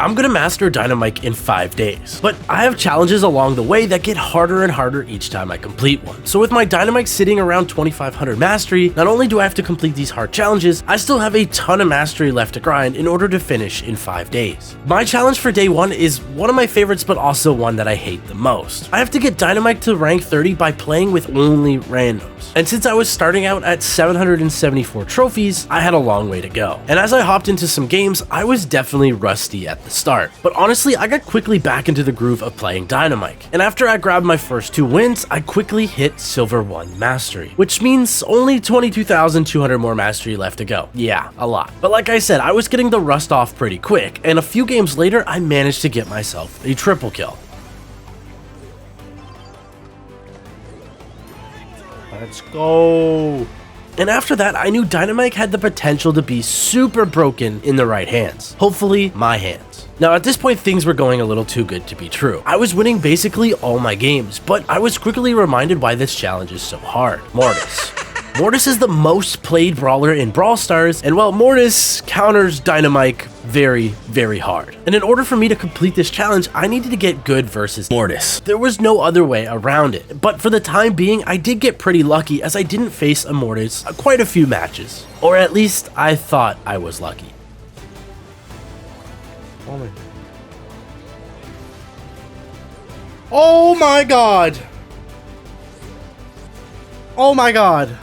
I'm gonna master Dynamike in 5 days, but I have challenges along the way that get harder and harder each time I complete one. So with my Dynamike sitting around 2500 mastery, not only do I have to complete these hard challenges, I still have a ton of mastery left to grind in order to finish in 5 days. My challenge for day 1 is one of my favorites, but also one that I hate the most. I have to get Dynamike to rank 30 by playing with only randoms. And since I was starting out at 774 trophies, I had a long way to go. And as I hopped into some games, I was definitely rusty at the start. But honestly, I got quickly back into the groove of playing Dynamike. And after I grabbed my first 2 wins, I quickly hit Silver 1 mastery, which means only 22,200 more mastery left to go. Yeah, a lot. But like I said, I was getting the rust off pretty quick, and a few games later, I managed to get myself a triple kill. Let's go. And after that, I knew Dynamike had the potential to be super broken in the right hands. Hopefully, my hands. Now, at this point, things were going a little too good to be true. I was winning basically all my games, but I was quickly reminded why this challenge is so hard. Mortis. Mortis is the most played brawler in Brawl Stars, and well, Mortis counters Dynamike very, very hard. And in order for me to complete this challenge, I needed to get good versus Mortis. There was no other way around it, but for the time being, I did get pretty lucky as I didn't face a Mortis quite a few matches. Or at least, I thought I was lucky. Oh my god! Oh my god!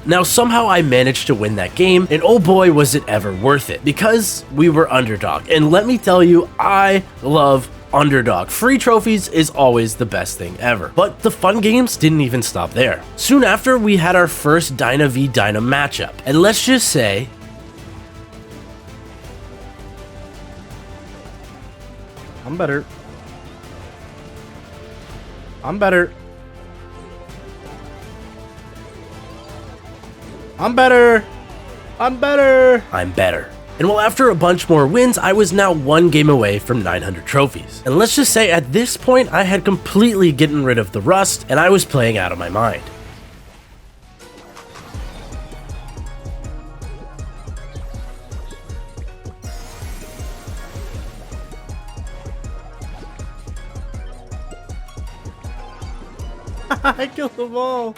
Now somehow I managed to win that game, and oh boy was it ever worth it, because we were underdog. And let me tell you, I love underdog. Free trophies is always the best thing ever. But the fun games didn't even stop there. Soon after, we had our first Dyna v Dyna matchup, and let's just say, I'm better. I'm better. I'm better. I'm better. I'm better. And well, after a bunch more wins, I was now 1 game away from 900 trophies. And let's just say at this point, I had completely gotten rid of the rust and I was playing out of my mind. I killed them all.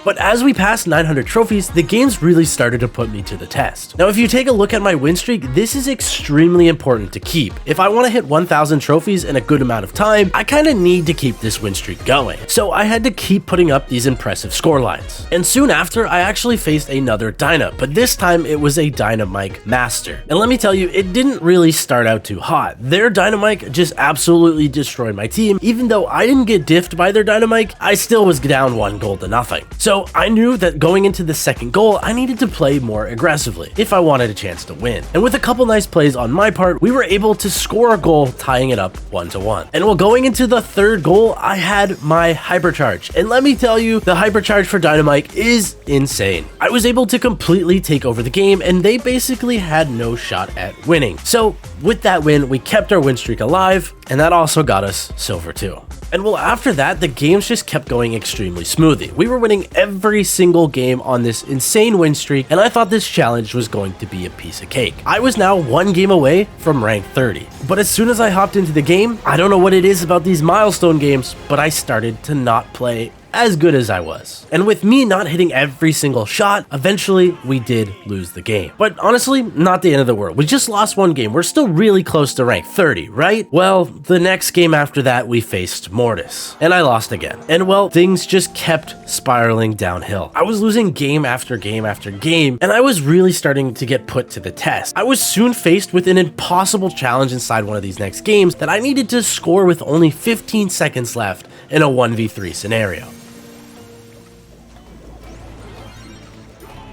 But as we passed 900 trophies, the games really started to put me to the test. Now, if you take a look at my win streak, this is extremely important to keep. If I want to hit 1,000 trophies in a good amount of time, I kind of need to keep this win streak going. So I had to keep putting up these impressive score lines. And soon after, I actually faced another Dyna, but this time it was a Dynamike Master. And let me tell you, it didn't really start out too hot. Their Dynamike just absolutely destroyed my team. Even though I didn't get diffed by their Dynamike, I still was down 1 goal to nothing. So I knew that going into the second goal, I needed to play more aggressively if I wanted a chance to win. And with a couple nice plays on my part, we were able to score a goal, tying it up 1-1. And while going into the third goal, I had my hypercharge. And let me tell you, the hypercharge for Dynamike is insane. I was able to completely take over the game, and they basically had no shot at winning. So with that win, we kept our win streak alive, and that also got us silver 2. And well, after that, the games just kept going extremely smoothly. We were winning every single game on this insane win streak, and I thought this challenge was going to be a piece of cake. I was now 1 game away from rank 30. But as soon as I hopped into the game, I don't know what it is about these milestone games, but I started to not play as good as I was. And with me not hitting every single shot, eventually we did lose the game. But honestly, not the end of the world. We just lost 1 game. We're still really close to rank 30, right? Well, the next game after that, we faced Mortis, and I lost again. And well, things just kept spiraling downhill. I was losing game after game after game, and I was really starting to get put to the test. I was soon faced with an impossible challenge inside one of these next games that I needed to score with only 15 seconds left in a 1v3 scenario.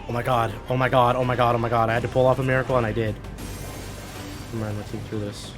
Oh my god, oh my god, oh my god, oh my god. I had to pull off a miracle and I did. Come on, let's get through this.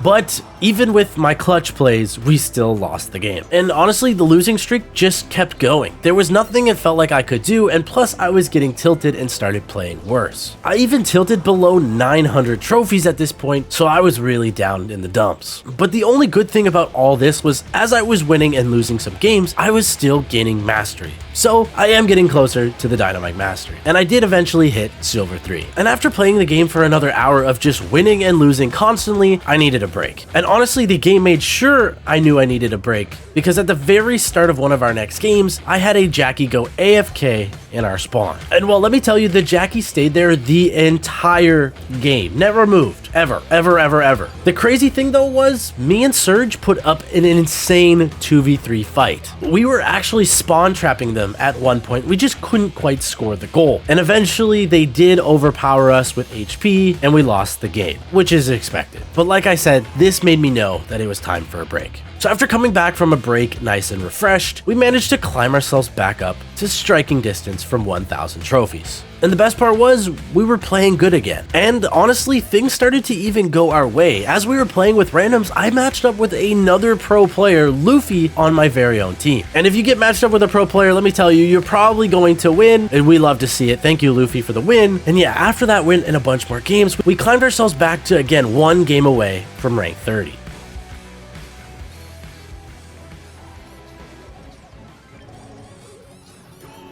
But even with my clutch plays, we still lost the game. And honestly, the losing streak just kept going. There was nothing it felt like I could do, and plus I was getting tilted and started playing worse. I even tilted below 900 trophies at this point, so I was really down in the dumps. But the only good thing about all this was, as I was winning and losing some games, I was still gaining mastery. So I am getting closer to the Dynamike mastery, and I did eventually hit Silver 3. And after playing the game for another hour of just winning and losing constantly, I needed a break. And honestly, the game made sure I knew I needed a break, because at the very start of one of our next games, I had a Jackie go AFK in our spawn. And well, let me tell you, the Jackie stayed there the entire game, never moved, ever. The crazy thing though was, me and Surge put up an insane 2v3 fight. We were actually spawn trapping them at one point, we just couldn't quite score the goal. And eventually they did overpower us with HP and we lost the game, which is expected. But like I said, this made me know that it was time for a break. So after coming back from a break nice and refreshed, we managed to climb ourselves back up to striking distance from 1,000 trophies. And the best part was, we were playing good again. And honestly, things started to even go our way. As we were playing with randoms, I matched up with another pro player, Luffy, on my very own team. And if you get matched up with a pro player, let me tell you, you're probably going to win, and we love to see it. Thank you, Luffy, for the win. And yeah, after that win and a bunch more games, we climbed ourselves back to, again, one game away from rank 30.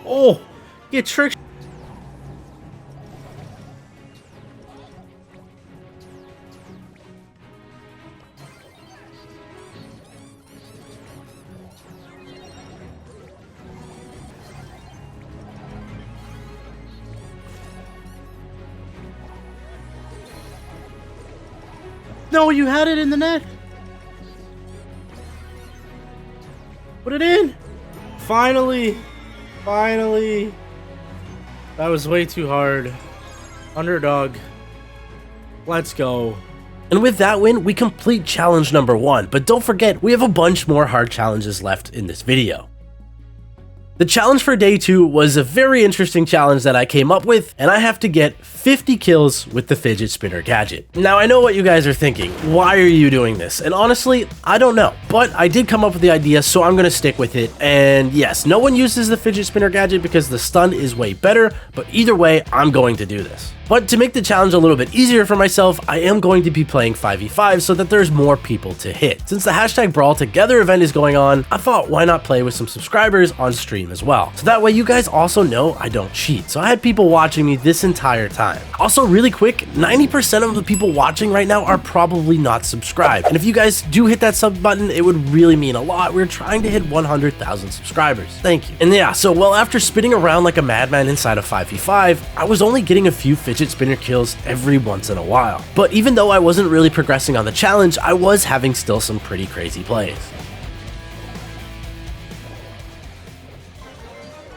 Oh, get tricked. No, you had it in the net. Put it in. Finally. That was way too hard. Underdog. Let's go. And with that win, we complete challenge number 1, but don't forget, we have a bunch more hard challenges left in this video. The challenge for day 2 was a very interesting challenge that I came up with, and I have to get 50 kills with the fidget spinner gadget. Now I know what you guys are thinking, why are you doing this? And honestly, I don't know, but I did come up with the idea, so I'm gonna stick with it. And yes, no one uses the fidget spinner gadget because the stun is way better, but either way, I'm going to do this. But to make the challenge a little bit easier for myself, I am going to be playing 5v5 so that there's more people to hit. Since the hashtag Brawl Together event is going on, I thought why not play with some subscribers on stream as well. So that way you guys also know I don't cheat. So I had people watching me this entire time. Also really quick, 90% of the people watching right now are probably not subscribed. And if you guys do hit that sub button, it would really mean a lot. We're trying to hit 100,000 subscribers. Thank you. And yeah, so well, after spinning around like a madman inside of 5v5, I was only getting a few fidget spinner kills every once in a while. But even though I wasn't really progressing on the challenge, I was having still some pretty crazy plays.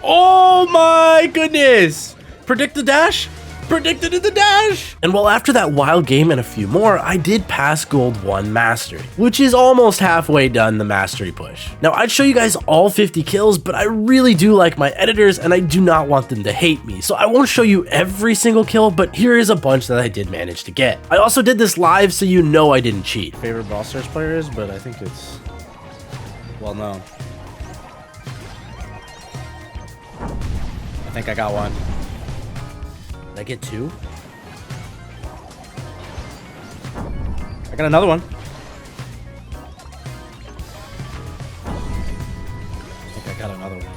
Oh my goodness! Predict the dash? Predicted in the dash! And well, after that wild game and a few more, I did pass Gold 1 Mastery, which is almost halfway done the Mastery push. Now, I'd show you guys all 50 kills, but I really do like my editors and I do not want them to hate me, so I won't show you every single kill, but here is a bunch that I did manage to get. I also did this live, so you know I didn't cheat. Favorite Brawl Stars player is, but I think it's well known. I think I got one. Did I get 2? I got another one. I think I got another one.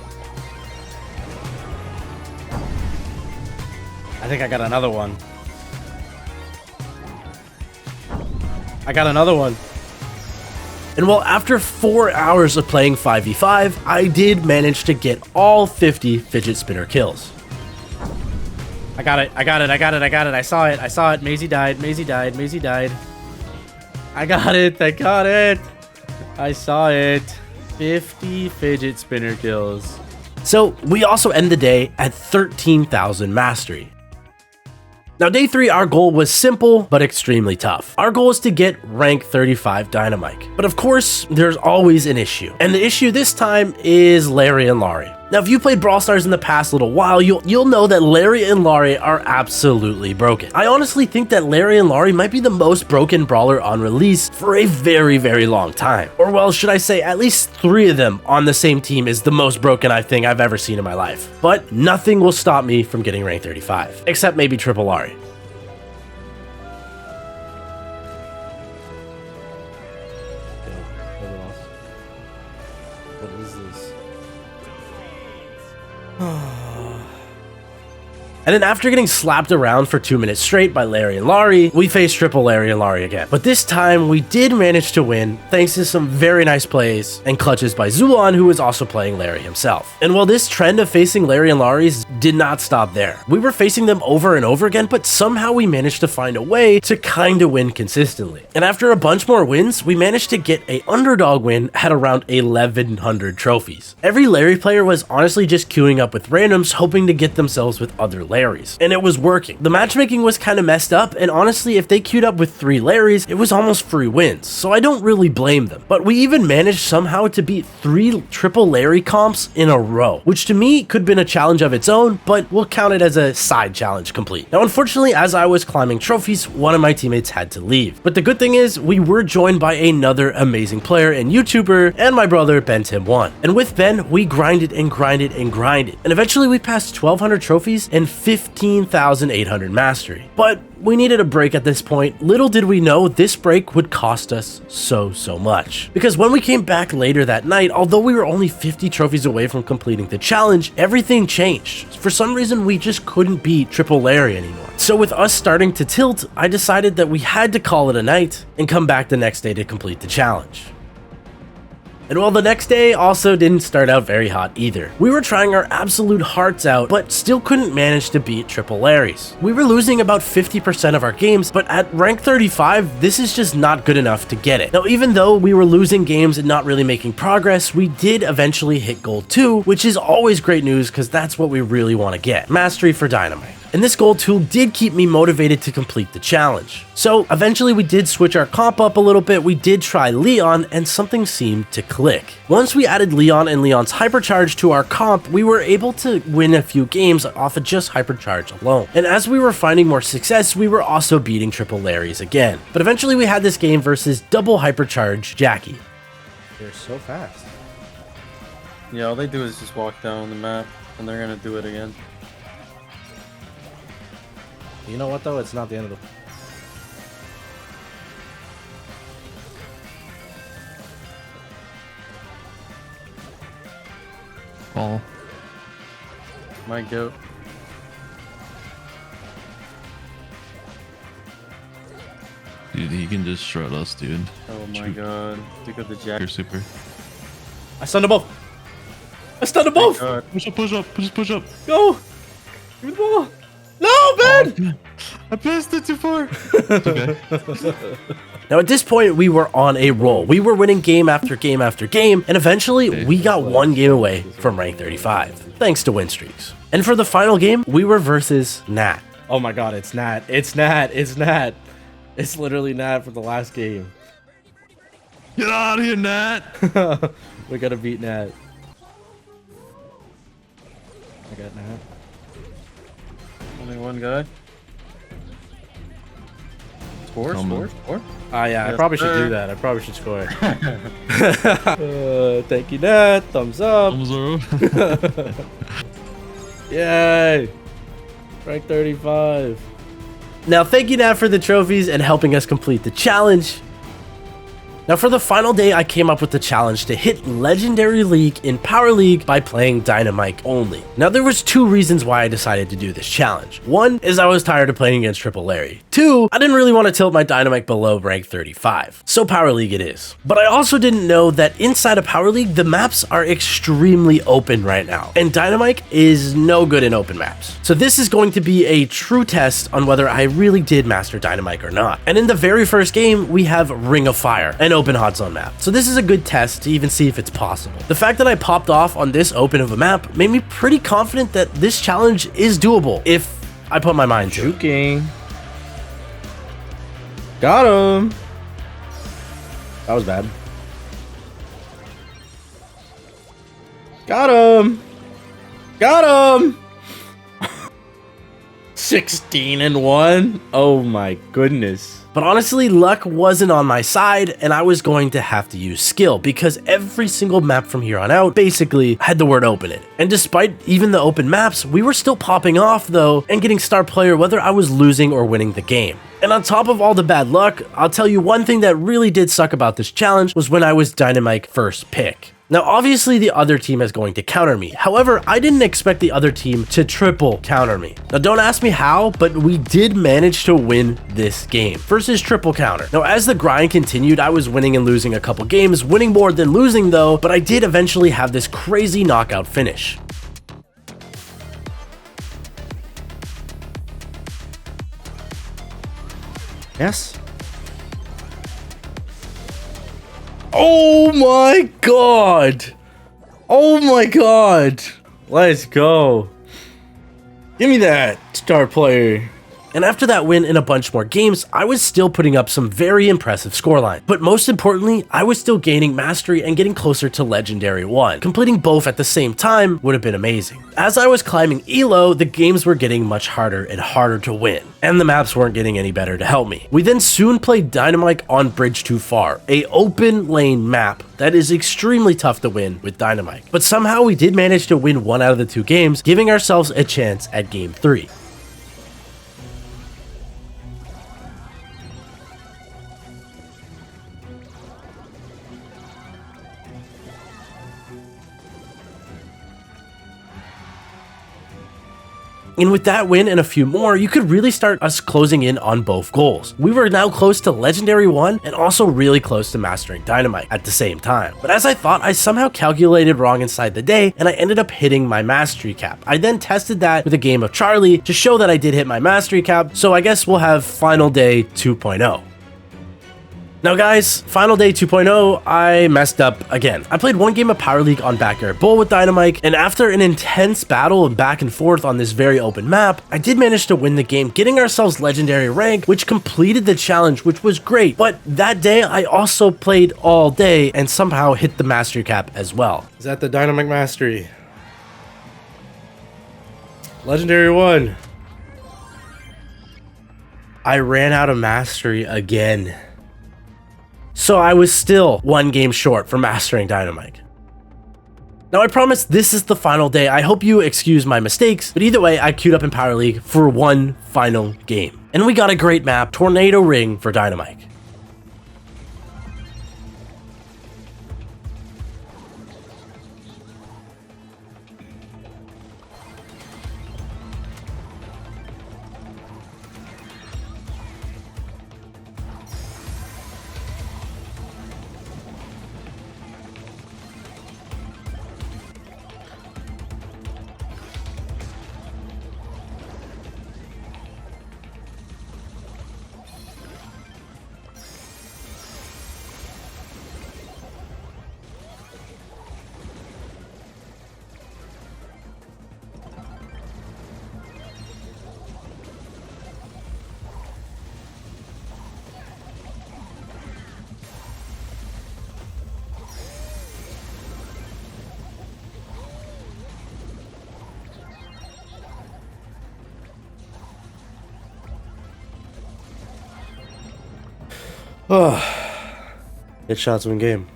I think I got another one. I got another one. And well, after 4 hours of playing 5v5, I did manage to get all 50 fidget spinner kills. I got it. I saw it. Maisie died. I got it. I saw it. 50 fidget spinner kills. So we also end the day at 13,000 mastery. Now day 3, our goal was simple but extremely tough. Our goal is to get rank 35 Dynamike. But of course, there's always an issue. And the issue this time is Larry and Laurie. Now, if you played Brawl Stars in the past little while, you'll know that Larry and Laurie are absolutely broken. I honestly think that Larry and Laurie might be the most broken brawler on release for a very, very long time. Or well, should I say at least 3 of them on the same team is the most broken I think I've ever seen in my life. But nothing will stop me from getting rank 35, except maybe Triple Laurie. What is this? And then after getting slapped around for 2 minutes straight by Larry and Laurie, we faced Triple Larry and Laurie again. But this time, we did manage to win thanks to some very nice plays and clutches by Zulon, who was also playing Larry himself. And while this trend of facing Larry and Laurie's did not stop there, we were facing them over and over again, but somehow we managed to find a way to kinda win consistently. And after a bunch more wins, we managed to get a underdog win at around 1100 trophies. Every Larry player was honestly just queuing up with randoms, hoping to get themselves with other Larrys, and it was working. The matchmaking was kind of messed up, and honestly, if they queued up with 3 Larrys, it was almost free wins, so I don't really blame them. But we even managed somehow to beat 3 triple Larry comps in a row, which to me could have been a challenge of its own, but we'll count it as a side challenge complete. Now, unfortunately, as I was climbing trophies, one of my teammates had to leave. But the good thing is, we were joined by another amazing player and YouTuber, and my brother, Ben Tim 1. And with Ben, we grinded and grinded and grinded, and eventually we passed 1200 trophies and 15,800 mastery. But we needed a break at this point. Little did we know this break would cost us so much. Because when we came back later that night, although we were only 50 trophies away from completing the challenge, everything changed. For some reason, we just couldn't beat Triple Larry anymore. So with us starting to tilt, I decided that we had to call it a night and come back the next day to complete the challenge. And while the next day also didn't start out very hot either. We were trying our absolute hearts out, but still couldn't manage to beat Triple Larry's. We were losing about 50% of our games, but at rank 35, this is just not good enough to get it. Now, even though we were losing games and not really making progress, we did eventually hit gold 2, which is always great news because that's what we really want to get. Mastery for Dynamike. And this gold tool did keep me motivated to complete the challenge. So eventually we did switch our comp up a little bit, we did try Leon, and something seemed to click. Once we added Leon and Leon's hypercharge to our comp, we were able to win a few games off of just hypercharge alone. And as we were finding more success, we were also beating Triple Larry's again. But eventually we had this game versus double hypercharge Jackie. They're so fast. Yeah, all they do is just walk down the map, and they're gonna do it again. You know what though? It's not the end of the... Ball. My goat. Dude, he can just shred us, dude. Oh my god. Look at the jack. You're super. I stunned them both! I stunned them both! God. Push up, push up, just push up. Go! Give me the ball! No, Ben! I passed it too far. It's okay. Now at this point, we were on a roll. We were winning game after game after game, and eventually we got 1 game away from rank 35, thanks to win streaks. And for the final game, we were versus Nat. Oh my god, it's Nat. It's Nat. It's Nat. It's literally Nat for the last game. Get out of here, Nat. We gotta beat Nat. I got Nat. Only one guy. Score, Come score. Ah, yeah, I Yes, probably should sir. do that. I probably should score. Thank you, Nat. Thumbs up. Thumbs up. Yay. Rank 35. Now thank you Nat for the trophies and helping us complete the challenge. Now for the final day, I came up with the challenge to hit Legendary League in Power League by playing Dynamike only. Now there was 2 reasons why I decided to do this challenge. 1 is I was tired of playing against Triple Larry. 2, I didn't really want to tilt my Dynamike below rank 35. So Power League it is. But I also didn't know that inside of Power League, the maps are extremely open right now. And Dynamike is no good in open maps. So this is going to be a true test on whether I really did master Dynamike or not. And in the very first game, we have Ring of Fire, an open hot zone map. So this is a good test to even see if it's possible. The fact that I popped off on this open of a map made me pretty confident that this challenge is doable if I put my mind to it. Juking. Got him. That was bad. Got him. Got him! 16-1. Oh my goodness. But honestly, luck wasn't on my side, and I was going to have to use skill, because every single map from here on out basically had the word open it. And despite even the open maps, we were still popping off though, and getting star player whether I was losing or winning the game. And on top of all the bad luck, I'll tell you one thing that really did suck about this challenge was when I was Dynamike first pick. Now obviously the other team is going to counter me, however I didn't expect the other team to triple counter me. Now don't ask me how, but we did manage to win this game versus triple counter. Now as the grind continued, I was winning and losing a couple games, winning more than losing though, but I did eventually have this crazy knockout finish. Yes. Oh my god. Oh my god. Let's go. Give me that star player. And after that win and a bunch more games, I was still putting up some very impressive scoreline. But most importantly, I was still gaining mastery and getting closer to Legendary 1. Completing both at the same time would have been amazing. As I was climbing ELO, the games were getting much harder and harder to win, and the maps weren't getting any better to help me. We then soon played Dynamike on Bridge Too Far, a open lane map that is extremely tough to win with Dynamike. But somehow we did manage to win one out of the 2 games, giving ourselves a chance at game 3. And with that win and a few more, you could really start us closing in on both goals. We were now close to Legendary 1 and also really close to mastering Dynamike at the same time. But as I thought, I somehow calculated wrong inside the day and I ended up hitting my mastery cap. I then tested that with a game of Charlie to show that I did hit my mastery cap, so I guess we'll have Final Day 2.0. Now guys, Final Day 2.0, I messed up again. I played one game of Power League on Backyard Bowl with Dynamike, and after an intense battle and back and forth on this very open map, I did manage to win the game, getting ourselves Legendary rank, which completed the challenge, which was great. But that day, I also played all day and somehow hit the mastery cap as well. Is that the Dynamike mastery? Legendary 1. I ran out of mastery again. So I was still one game short for mastering Dynamike. Now I promise this is the final day. I hope you excuse my mistakes, but either way, I queued up in Power League for one final game. And we got a great map, Tornado Ring for Dynamike. Hit shots win game.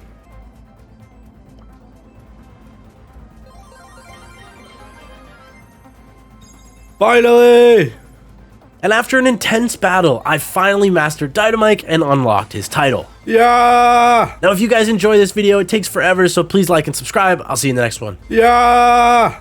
Finally! And after an intense battle, I finally mastered Dynamike and unlocked his title. Yeah! Now if you guys enjoy this video, it takes forever, so please like and subscribe. I'll see you in the next one. Yeah!